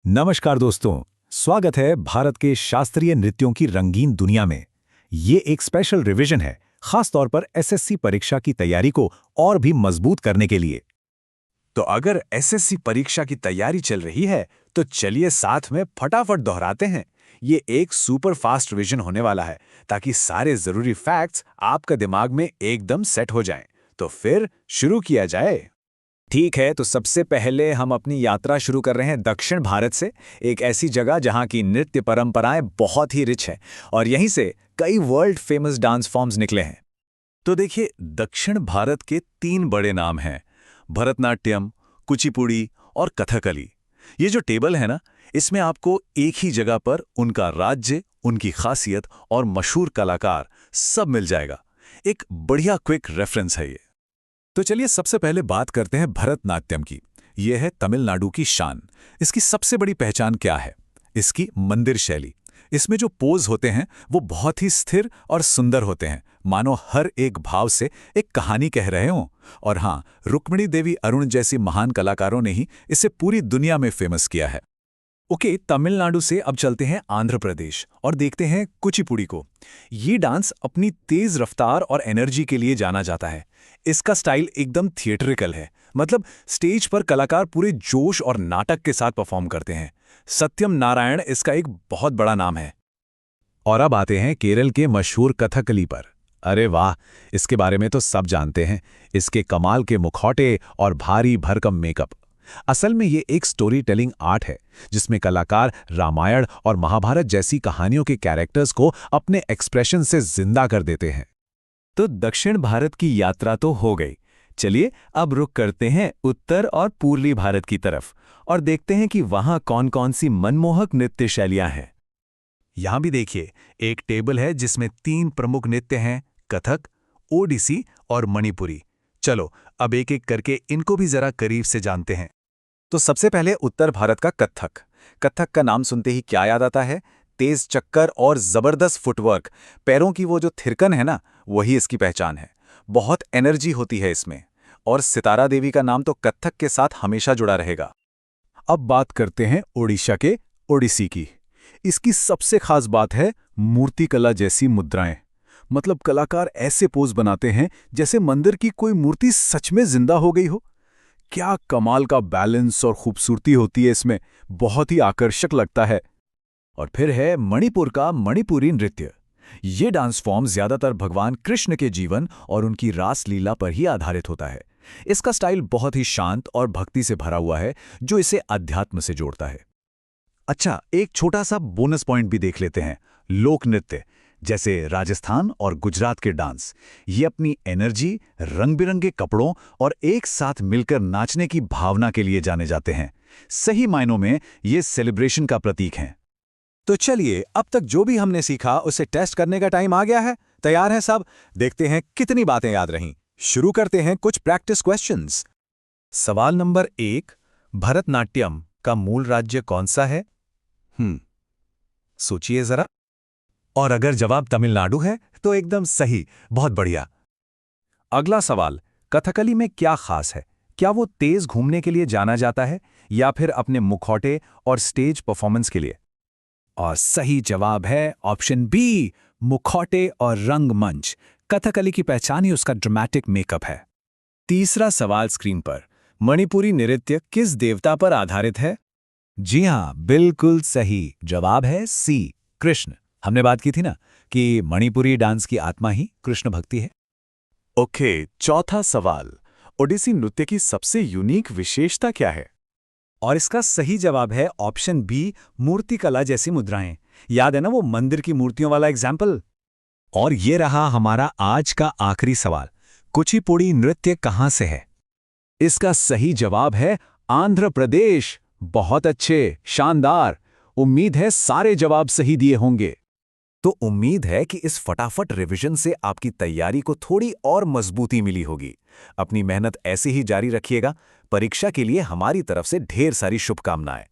नमस्कार दोस्तों, स्वागत है भारत के शास्त्रीय नृत्यों की रंगीन दुनिया में। ये एक स्पेशल रिवीजन है, खास तौर पर एसएससी परीक्षा की तैयारी को और भी मजबूत करने के लिए। तो अगर एसएससी परीक्षा की तैयारी चल रही है तो चलिए साथ में फटाफट दोहराते हैं। ये एक सुपर फास्ट रिवीजन होने वाला है ताकि सारे जरूरी फैक्ट्स आपका दिमाग में एकदम सेट हो जाएं। तो फिर शुरू किया जाए। ठीक है, तो सबसे पहले हम अपनी यात्रा शुरू कर रहे हैं दक्षिण भारत से, एक ऐसी जगह जहां की नृत्य परंपराएं बहुत ही रिच हैं और यहीं से कई वर्ल्ड फेमस डांस फॉर्म्स निकले हैं। तो देखिए, दक्षिण भारत के 3 बड़े नाम हैं: भरतनाट्यम, कुचिपुड़ी और कथकली। ये जो टेबल है ना, इसमें आपको एक ही जगह पर उनका राज्य, उनकी खासियत और मशहूर कलाकार सब मिल जाएगा। एक बढ़िया क्विक रेफरेंस है ये। तो चलिए सबसे पहले बात करते हैं भरतनाट्यम की। यह है तमिलनाडु की शान। इसकी सबसे बड़ी पहचान क्या है? इसकी मंदिर शैली। इसमें जो पोज होते हैं वो बहुत ही स्थिर और सुंदर होते हैं, मानो हर एक भाव से एक कहानी कह रहे हों। और हाँ, रुक्मिणी देवी अरुण जैसी महान कलाकारों ने ही इसे पूरी दुनिया में फेमस किया है। ओके, तमिलनाडु से अब चलते हैं आंध्र प्रदेश और देखते हैं कुचिपुड़ी को। ये डांस अपनी तेज रफ्तार और एनर्जी के लिए जाना जाता है। इसका स्टाइल एकदम थिएट्रिकल है, मतलब स्टेज पर कलाकार पूरे जोश और नाटक के साथ परफॉर्म करते हैं। सत्यम नारायण इसका एक बहुत बड़ा नाम है। और अब आते हैं केरल के मशहूर कथकली पर। अरे वाह, इसके बारे में तो सब जानते हैं। इसके कमाल के मुखौटे और भारी भरकम मेकअप। असल में ये एक स्टोरी टेलिंग आर्ट है जिसमें कलाकार रामायण और महाभारत जैसी कहानियों के कैरेक्टर्स को अपने एक्सप्रेशन से जिंदा कर देते हैं। तो दक्षिण भारत की यात्रा तो हो गई। चलिए अब रुख करते हैं उत्तर और पूर्वी भारत की तरफ और देखते हैं कि वहां कौन कौन सी मनमोहक नृत्य शैलियां हैं। यहां भी देखिए, एक टेबल है जिसमें 3 प्रमुख नृत्य हैं: कथक, ओडिसी और मणिपुरी। चलो अब एक एक करके इनको भी जरा करीब से जानते हैं। तो सबसे पहले उत्तर भारत का कथक। कथक का नाम सुनते ही क्या याद आता है? तेज चक्कर और जबरदस्त फुटवर्क। पैरों की वो जो थिरकन है ना, वही इसकी पहचान है। बहुत एनर्जी होती है इसमें। और सितारा देवी का नाम तो कथक के साथ हमेशा जुड़ा रहेगा। अब बात करते हैं ओडिशा के ओडिसी की। इसकी सबसे खास बात है मूर्तिकला जैसी मुद्राएं। मतलब कलाकार ऐसे पोज बनाते हैं जैसे मंदिर की कोई मूर्ति सच में जिंदा हो गई हो। क्या कमाल का बैलेंस और खूबसूरती होती है इसमें, बहुत ही आकर्षक लगता है। और फिर है मणिपुर का मणिपुरी नृत्य। ये डांस फॉर्म ज्यादातर भगवान कृष्ण के जीवन और उनकी रास लीला पर ही आधारित होता है। इसका स्टाइल बहुत ही शांत और भक्ति से भरा हुआ है, जो इसे अध्यात्म से जोड़ता है। अच्छा, एक छोटा सा बोनस पॉइंट भी देख लेते हैं। लोक नृत्य जैसे राजस्थान और गुजरात के डांस, ये अपनी एनर्जी, रंग बिरंगे कपड़ों और एक साथ मिलकर नाचने की भावना के लिए जाने जाते हैं। सही मायनों में ये सेलिब्रेशन का प्रतीक हैं। तो चलिए, अब तक जो भी हमने सीखा उसे टेस्ट करने का टाइम आ गया है। तैयार हैं सब? देखते हैं कितनी बातें याद रहीं। शुरू करते हैं कुछ प्रैक्टिस क्वेश्चंस। सवाल नंबर 1, भरतनाट्यम का मूल राज्य कौन सा है? सोचिए जरा। और अगर जवाब तमिलनाडु है तो एकदम सही, बहुत बढ़िया। अगला सवाल, कथकली में क्या खास है? क्या वो तेज घूमने के लिए जाना जाता है या फिर अपने मुखौटे और स्टेज परफॉर्मेंस के लिए? और सही जवाब है ऑप्शन बी, मुखौटे और रंगमंच। कथकली की पहचान ही उसका ड्रामेटिक मेकअप है। तीसरा सवाल स्क्रीन पर, मणिपुरी नृत्य किस देवता पर आधारित है? जी हां, बिल्कुल सही जवाब है सी, कृष्ण। हमने बात की थी ना कि मणिपुरी डांस की आत्मा ही कृष्ण भक्ति है। ओके, चौथा सवाल, ओडिसी नृत्य की सबसे यूनिक विशेषता क्या है? और इसका सही जवाब है ऑप्शन बी, मूर्तिकला जैसी मुद्राएं। याद है ना वो मंदिर की मूर्तियों वाला एग्जाम्पल? और ये रहा हमारा आज का आखिरी सवाल, कुचिपुड़ी नृत्य कहां से है? इसका सही जवाब है आंध्र प्रदेश। बहुत अच्छे, शानदार। उम्मीद है सारे जवाब सही दिए होंगे। तो उम्मीद है कि इस फटाफट रिवीजन से आपकी तैयारी को थोड़ी और मजबूती मिली होगी। अपनी मेहनत ऐसे ही जारी रखिएगा। परीक्षा के लिए हमारी तरफ से ढेर सारी शुभकामनाएं।